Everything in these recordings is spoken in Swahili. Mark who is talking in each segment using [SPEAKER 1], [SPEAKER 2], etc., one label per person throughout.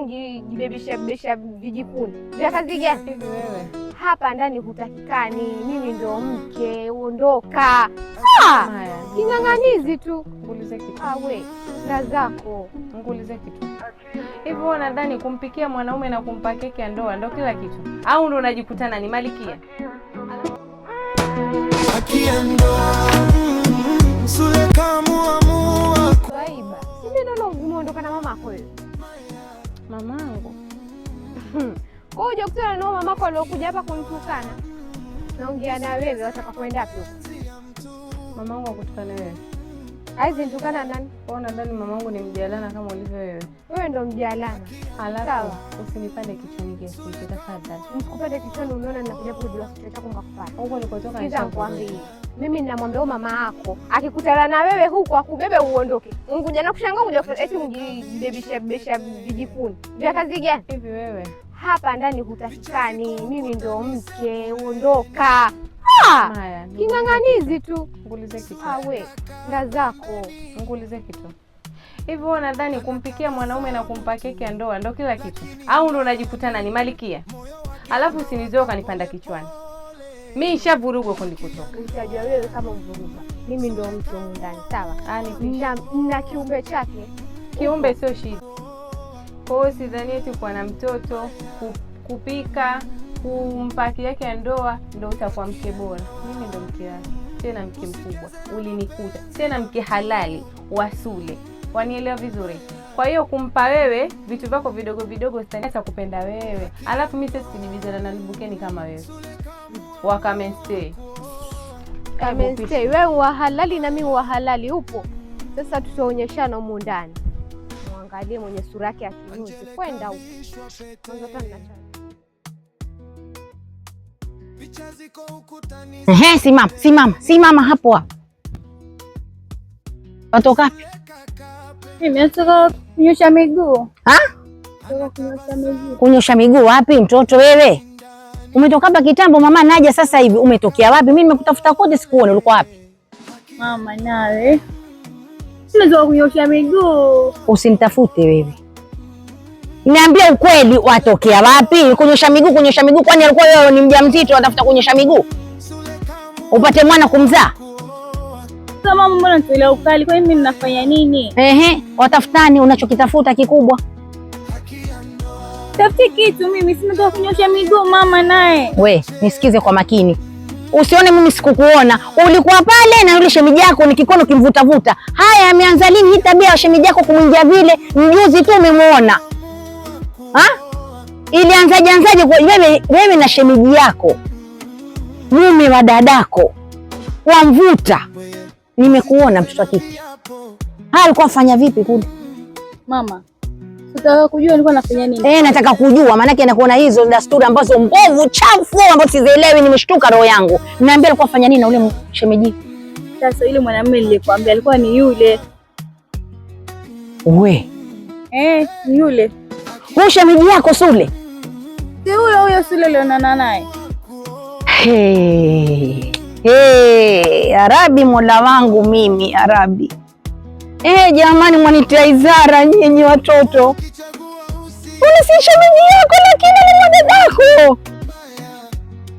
[SPEAKER 1] mjibebisha vijikuni. Vya kazi gani?
[SPEAKER 2] Hivi wewe
[SPEAKER 1] Hapa ndani hutakikani, mimi ndo mke, uondoka. King'ang'anizi tu.
[SPEAKER 2] Ngulize kitu.
[SPEAKER 1] We, na zako.
[SPEAKER 2] Ngulize kitu. Hivi wewe nadhani kumpikia mwanaume na kumpa keki ya ndoa ndo kila kitu? Au ndo unajikutana ni malikia?
[SPEAKER 3] Akia ndoa. Sule kamuamua.
[SPEAKER 1] Baiba. Mimi ndo umeondoka na mama yako wewe.
[SPEAKER 2] Mamangu.
[SPEAKER 1] Kwa hiyo hujukutana na mamako aliyokuja hapa kunitukana. Naongea na wewe wataka kwenda wapi huko?
[SPEAKER 2] Mamangu akutukana wewe.
[SPEAKER 1] Haizi nitukana nani?
[SPEAKER 2] Wewe nadhani mamangu ni mjalana kama ulivyo wewe?
[SPEAKER 1] Wewe ndo mjalana.
[SPEAKER 2] Alafu usinipande kichwani kiasi tafadhali.
[SPEAKER 1] Nikupande kichwani unaona ninakuja kujua kitu chako ngakupata.
[SPEAKER 2] Huko ulikotoka
[SPEAKER 1] nishakwambia. Mimi ninamwambia mama yako akikutana na wewe huko akubebe uondoke. Unguja na kushangaa kuja eti mjibebisha vijikuni. Vya kazi gani?
[SPEAKER 2] Hivi wewe
[SPEAKER 1] hapa ndani hutakikani, mimi ndo mke, uondoka. King'ang'anizi tu.
[SPEAKER 2] Ngulize kitu.
[SPEAKER 1] We, nda zako.
[SPEAKER 2] Ngulize kitu. Hivi wewe nadhani kumpikia mwanaume na kumpa keki ya ndoa ndo kila kitu? Au ndo unajikutana ni malikia? Alafu usinizoe kanipanda kichwani. Mimi nishavurugwa kulikotoka.
[SPEAKER 1] Utajua wewe kama mvuruga. Mimi ndo mtu ndani, sawa? Nina kiumbe chake.
[SPEAKER 2] Kiumbe sio shida. Kwa hiyo sidhani eti kwa na mtoto kupika kumpa keki ya ndoa ndo utakuwa mke bora. Mimi ndo mke wake. Tena mke mkubwa. Ulinikuta. Tena mke halali wasule. Wanielewa vizuri. Kwa hiyo kumpa wewe vitu vyako vidogo vidogo sitaniacha kupenda wewe. Alafu mimi sisi kujibizana na Libukeni kama wewe. Wakamestay.
[SPEAKER 1] Kamestay. Wewe wa halali na mimi wa halali upo. Sasa tutaonyeshana huko ndani. Muangalie mwenye sura yake ya kinyuzi kwenda huko. Mwanzo tena
[SPEAKER 4] Simama hapo hapo. Watoka wapi?
[SPEAKER 5] Mimi nataka kunyosha miguu.
[SPEAKER 4] Kunyosha miguu wapi mtoto wewe? Umetoka hapa kitambo, mama naja sasa hivi. Umetokea wapi? Mimi nimekutafuta kote sikuone, ulikuwa wapi?
[SPEAKER 5] Mama nawe. Nataka kunyosha miguu.
[SPEAKER 4] Usinitafute wewe. Niambia ukweli, watokea wapi? Kunyosha miguu kwani alikuwa wewe ni mjamzito unatafuta kunyosha miguu? Upate mwana kumzaa?
[SPEAKER 5] Kama mbona unatoa ukali, kwa mimi ninafanya nini?
[SPEAKER 4] Watafutani unachokitafuta kikubwa.
[SPEAKER 5] Tafuti kitu, mimi sina kunyosha miguu mama naye.
[SPEAKER 4] We, nisikize kwa makini. Usione mimi sikukuona. Ulikuwa pale na yule shemeji yako ni kikono kimvuta. Haya, ameanza lini hii tabia ya shemeji yako kumwingia vile? Mjuzi tu umemuona. Ilianzaje wewe na shemeji yako? Mume wa dadako. Wamvuta. Nimekuona mtoto wa kike. Alikuwa afanya vipi kule?
[SPEAKER 5] Mama, nataka kujua nilikuwa nafanya nini?
[SPEAKER 4] Nataka kujua maana yake nakuona hizo dasturi ambazo mbovu chafu ambazo sizielewi, nimeshtuka roho yangu. Niambia alikuwa afanya nini na ule shemeji?
[SPEAKER 5] Sasa yule mwanamume nilikwambia alikuwa ni yule.
[SPEAKER 4] We.
[SPEAKER 5] Ni yule.
[SPEAKER 4] Huyo shemeji yako Sule?
[SPEAKER 5] Si huyo Sule alionana naye.
[SPEAKER 4] Arabi Mola wangu mimi, Arabi. Jamani mwanitia izara nyinyi watoto. Ule si shemeji yako lakini ni dadako.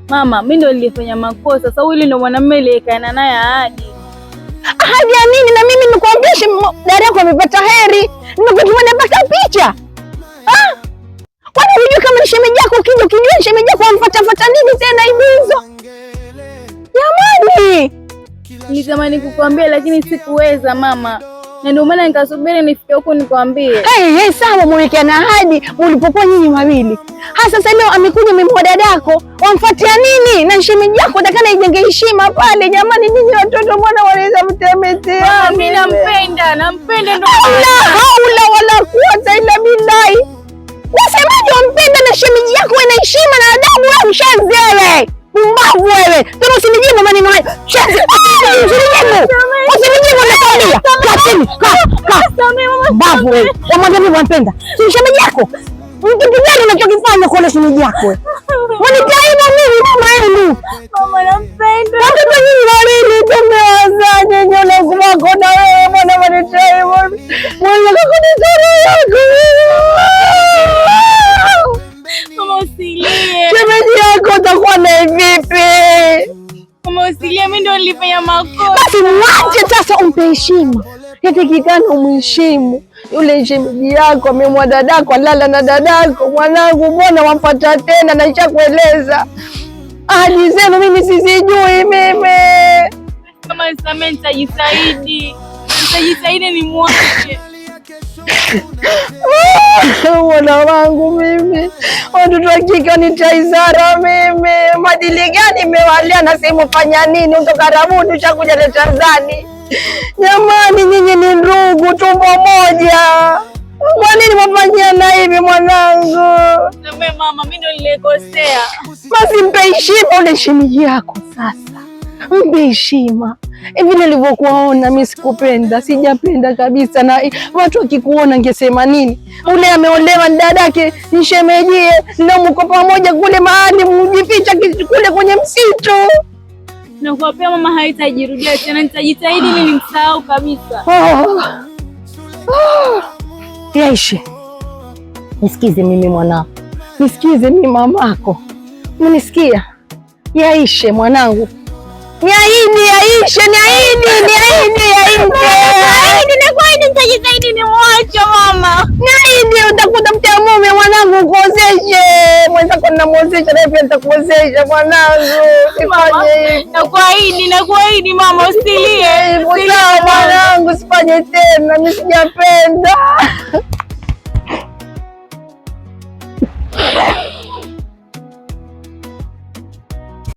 [SPEAKER 5] Mama, mimi ndo nilifanya makosa. Sasa yule ndo mwanamume aliyekaana naye ahadi.
[SPEAKER 4] Ahadi ya nini? Na mimi nimekuambia dada yako amepata heri. Nimekutumia nimepata picha. Kwani unajua kama ni shemeji yako ukijua ni shemeji yako amfuata nini tena hizo? Jamani.
[SPEAKER 5] Nilitamani kukuambia lakini sikuweza mama. Na ndio maana nikasubiri nifike huko nikwambie.
[SPEAKER 4] Sawa, mwekea na ahadi mlipokuwa nyinyi wawili. Sasa leo amekuja mimba dadako, wamfuatia nini? Na shemeji yako takana ijenge heshima pale. Jamani nyinyi watoto mbona wanaweza mtemetea?
[SPEAKER 5] Mimi nampenda ndo.
[SPEAKER 4] La haula wala quwwata illa billah. Wasemaje wampenda na shemeji yako ina heshima na adabu? Wewe mshenzi wewe. Mbavu wewe. Tena usinijibu maneno hayo. Shenzi. Usinijibu nakwambia. Katini. Mbavu wewe. Wamwambia mimi wampenda. Si shemeji yako. Kitu gani unachokifanya kwa shemeji yako wewe? Wanitaiba mimi mama yenu.
[SPEAKER 5] Mama nampenda.
[SPEAKER 4] Watoto nyinyi wawili tumewazaje nyona kumako na wewe mbona wanitaiba? Mwana kako ni sura yako.
[SPEAKER 5] nilifanya makosa.
[SPEAKER 4] Basi mwache sasa, umpe heshima. Yatakikana umheshimu yule shemeji yako, amemwa dadako, alala na dadako. Mwanangu, mbona wamfuata tena? Na nishakueleza ahadi zenu mimi sizijui mimi.
[SPEAKER 5] Kama nisamehe, nitajitahidi nimwache.
[SPEAKER 4] Mwana wangu mimi, watoto hakika nitaizara mimi. Madili gani mewalia na sehemu fanya nini? Utokarabuni ushakuja leta zani. Jamani, nyinyi ni ndugu tumbo moja, kwa nini mwafanyiana hivi mwanangu?
[SPEAKER 5] Samehe mama, mimi ndo nilikosea.
[SPEAKER 4] Basi mpe heshima ule shemeji yako sasa, mpe heshima. Hivi nilivyokuona mimi sikupenda, sijapenda kabisa, na watu wakikuona ngesema nini? Ule ameolewa ni dadake, ni shemejie, ndio mko pamoja kule mahali mjificha kule kwenye msitu.
[SPEAKER 5] Nakuapia mama, haitajirudia tena, nitajitahidi mimi nimsahau kabisa.
[SPEAKER 4] Yaishe, nisikize mimi mwanangu, nisikize mimi mamako, unanisikia? Yaishe mwanangu, niahidi Yaishe, niahidi. Nakuahidi nitajitahidi nimwache mama. Niahidi utakuta mtia mume mwanangu, kuozeshe mwenzako, namwozesha na pia nitakuozesha mwanangu. Sifanye hivyo.
[SPEAKER 5] Nakuahidi mama, usilie.
[SPEAKER 4] Mwanangu, sifanye tena, mimi sijapenda.